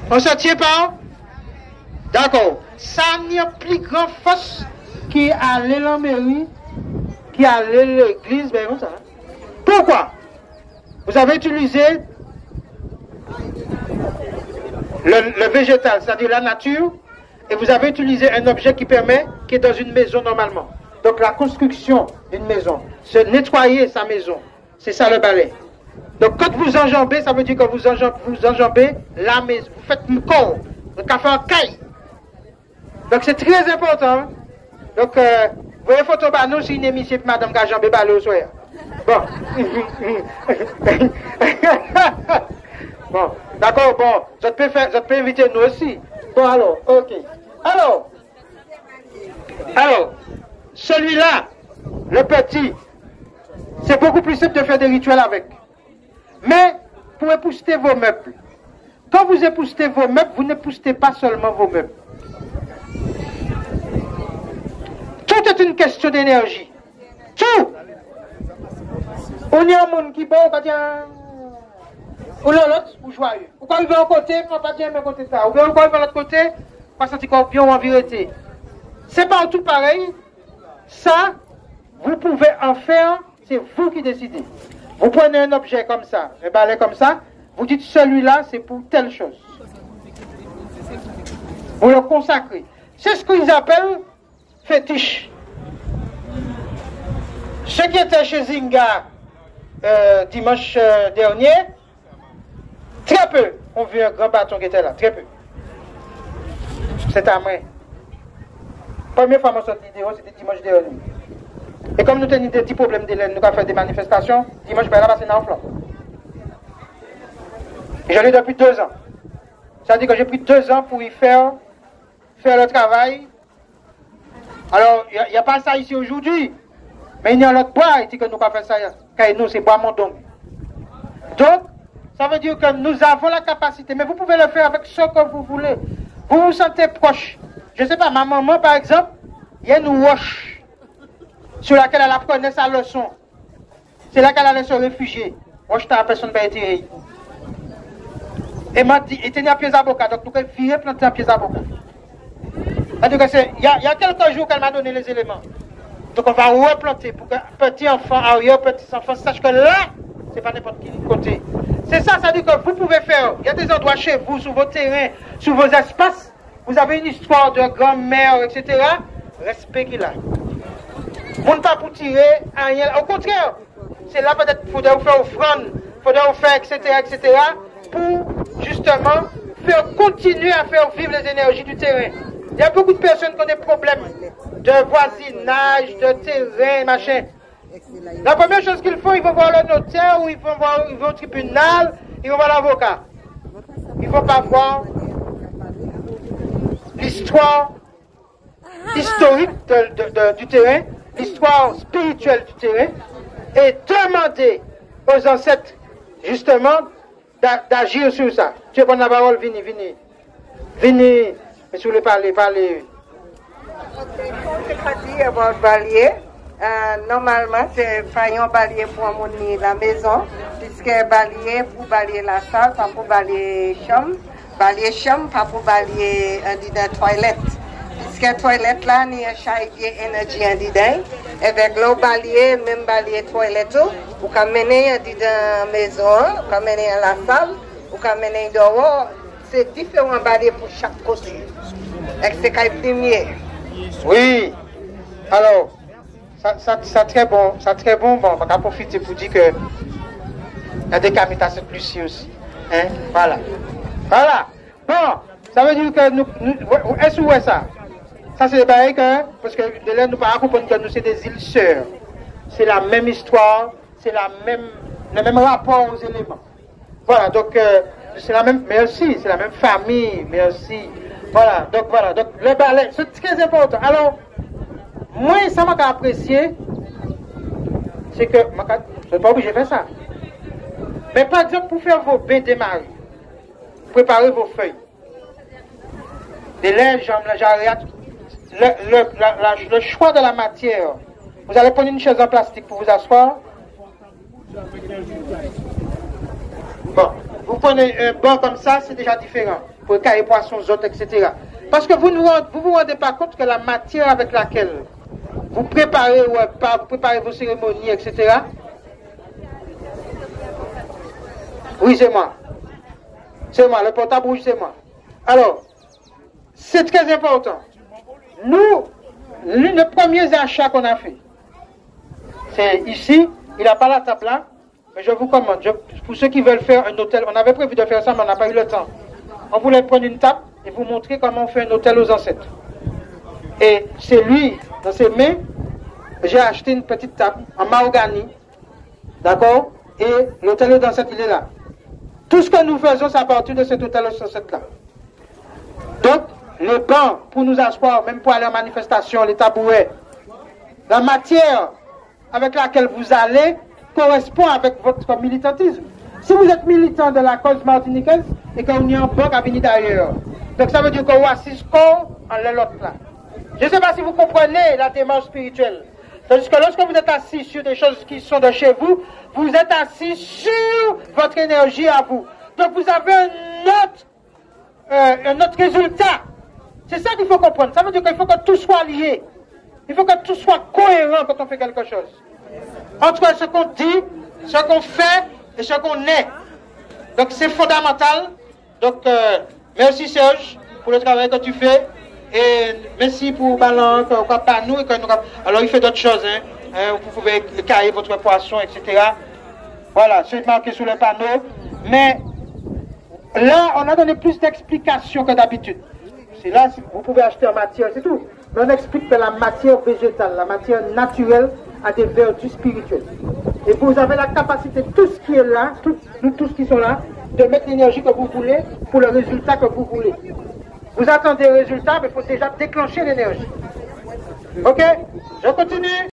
On se tient pas? D'accord. Ça n'y a plus grand force qui allait la mairie, qui allait l'église, ben comme ça. Pourquoi? Vous avez utilisé le végétal, c'est-à-dire la nature, et vous avez utilisé un objet qui permet, qui est dans une maison normalement. Donc la construction d'une maison, se nettoyer sa maison, c'est ça le balai. Donc quand vous enjambez, ça veut dire que vous enjambez la maison, vous faites un corps, le café en caille. Donc c'est très important. Donc, vous voyez, photo nous, c'est une émission pour Madame Gajambé Balé au soir. Bon. Bon, d'accord, bon, je peux inviter nous aussi. Bon, alors, ok. Alors, celui-là, le petit, c'est beaucoup plus simple de faire des rituels avec. Mais, pour épousseter vos meubles, quand vous époustez vos meubles, vous n'époustez pas seulement vos meubles. Tout est une question d'énergie. Tout. On y a un monde qui bon, on va dire, ou l'autre, ou joyeux. Ou quand il va à un côté, on va pas dire, mais côté ça. Ou bien quand il va à l'autre côté, on va sentir qu'on bien en vérité. C'est pas tout pareil. Ça, vous pouvez en faire, c'est vous qui décidez. Vous prenez un objet comme ça, un balai comme ça, vous dites celui-là, c'est pour telle chose. Vous le consacrez. C'est ce qu'ils appellent fétiche. Ceux qui étaient chez Zinga dimanche dernier, très peu ont vu un grand bâton qui était là, très peu. C'est à moi. Première fois que je sorti vidéo, c'était dimanche dernier. Et comme nous avons des petits problèmes de nous avons fait des manifestations, dimanche, je vais passer dans le flanc. Et je l'ai depuis 2 ans. Ça veut dire que j'ai pris 2 ans pour y faire le travail. Alors, il n'y a pas ça ici aujourd'hui. Mais il y a l'autre bois qui que nous avons fait ça. Car nous, c'est bois mondong. Donc, ça veut dire que nous avons la capacité. Mais vous pouvez le faire avec ce que vous voulez. Vous vous sentez proche. Je ne sais pas, ma maman, par exemple, il y a une roche sur laquelle elle apprenait sa leçon. C'est là qu'elle allait se réfugier. Roche, t'as personne qui a été. Et m'a dit, il était à pieds avocat. Donc, nous avons viré planter à pieds avocat. Il y a quelques jours qu'elle m'a donné les éléments. Donc on va replanter pour que petit enfant, arrière petit enfant, sache que là, c'est pas n'importe quel côté. C'est ça, ça veut dire que vous pouvez faire. Il y a des endroits chez vous, sur vos terrains, sur vos espaces. Vous avez une histoire de grand-mère, etc. Respect qu'il a. Vous ne pas pour tirer rien. Au contraire, c'est là peut-être qu'il faudrait vous faire offrande, il faudrait vous faire, etc., pour justement faire continuer à faire vivre les énergies du terrain. Il y a beaucoup de personnes qui ont des problèmes de voisinage, de terrain, machin. La première chose qu'ils font, ils vont voir le notaire ou ils vont au tribunal, ils vont voir l'avocat. Ils ne vont pas voir l'histoire historique du terrain, l'histoire spirituelle du terrain, et demander aux ancêtres, justement, d'agir sur ça. Tu veux prendre la parole, venez. Mais si vous voulez parler. Normalement, c'est faillant balayer pour amener la maison, puisque balayer pour balayer la salle, pas pour balayer chambre, pas pour balayer la toilette. Puisque la toilette là, il y a chaque énergie en dedans, avec l'eau balayer, même balayer toilette, vous pouvez mener dans la maison, vous pouvez mener à la salle, vous pouvez mener dehors. C'est différent balayer pour chaque côté. Et c'est quand même. Oui. Alors, ça très bon. Bon, on va profiter pour dire que il y a des camitas c'est plus si aussi. Hein? Voilà. Bon, ça veut dire que nous est-ce où est ça? Ça c'est pareil que, parce que de là nous pas comprendre que nous c'est des îles sœurs. C'est la même histoire, c'est le même rapport aux éléments. Voilà, donc c'est la même, merci, c'est la même famille, merci. Voilà, donc le balai, c'est très important. Alors, moi, ça m'a apprécié, c'est que, je ne pas obligé de faire ça. Mais par exemple, pour faire vos bains démarrer, préparez vos feuilles. Des lèvres, le choix de la matière. Vous allez prendre une chaise en plastique pour vous asseoir. Bon, vous prenez un banc comme ça, c'est déjà différent. pour cailler poissons, autres, etc. Parce que vous ne vous rendez pas compte que la matière avec laquelle vous préparez ou pas, vous préparez vos cérémonies, etc. Oui, c'est moi. C'est moi, le portable rouge, c'est moi. Alors, c'est très important. Nous, l'un des premiers achats qu'on a fait, c'est ici, il n'a pas la table là, mais je vous commande, pour ceux qui veulent faire un hôtel, on avait prévu de faire ça, mais on n'a pas eu le temps. On voulait prendre une table et vous montrer comment on fait un hôtel aux ancêtres. Et c'est lui, dans ses mains, j'ai acheté une petite table en mahogany, d'accord? Et l'hôtel aux ancêtres, il est là. Tout ce que nous faisons, c'est à partir de cet hôtel aux ancêtres là. Donc, les bancs pour nous asseoir, même pour aller en manifestation, les tabourets, la matière avec laquelle vous allez correspond avec votre militantisme. Si vous êtes militant de la cause martiniquaise et qu'on y a un banc à venir d'ailleurs, donc ça veut dire qu'on assiste en l'autre là. Je ne sais pas si vous comprenez la démarche spirituelle. C'est-à-dire que lorsque vous êtes assis sur des choses qui sont de chez vous, vous êtes assis sur votre énergie à vous. Donc vous avez un autre résultat. C'est ça qu'il faut comprendre. Ça veut dire qu'il faut que tout soit lié. Il faut que tout soit cohérent quand on fait quelque chose. Entre ce qu'on dit, ce qu'on fait et ce qu'on est. Donc c'est fondamental. Donc merci Serge pour le travail que tu fais. Et merci pour Balan, pas nous. Alors il fait d'autres choses. Vous pouvez cailler votre poisson, etc. Voilà, c'est marqué sur le panneau. Mais là, on a donné plus d'explications que d'habitude. C'est là, vous pouvez acheter en matière, c'est tout. Mais on explique que la matière végétale, la matière naturelle, a des vertus spirituelles. Et vous avez la capacité, tout ce qui est là, nous tous qui sont là, de mettre l'énergie que vous voulez pour le résultat que vous voulez. Vous attendez le résultat, mais il faut déjà déclencher l'énergie. Ok? Je continue.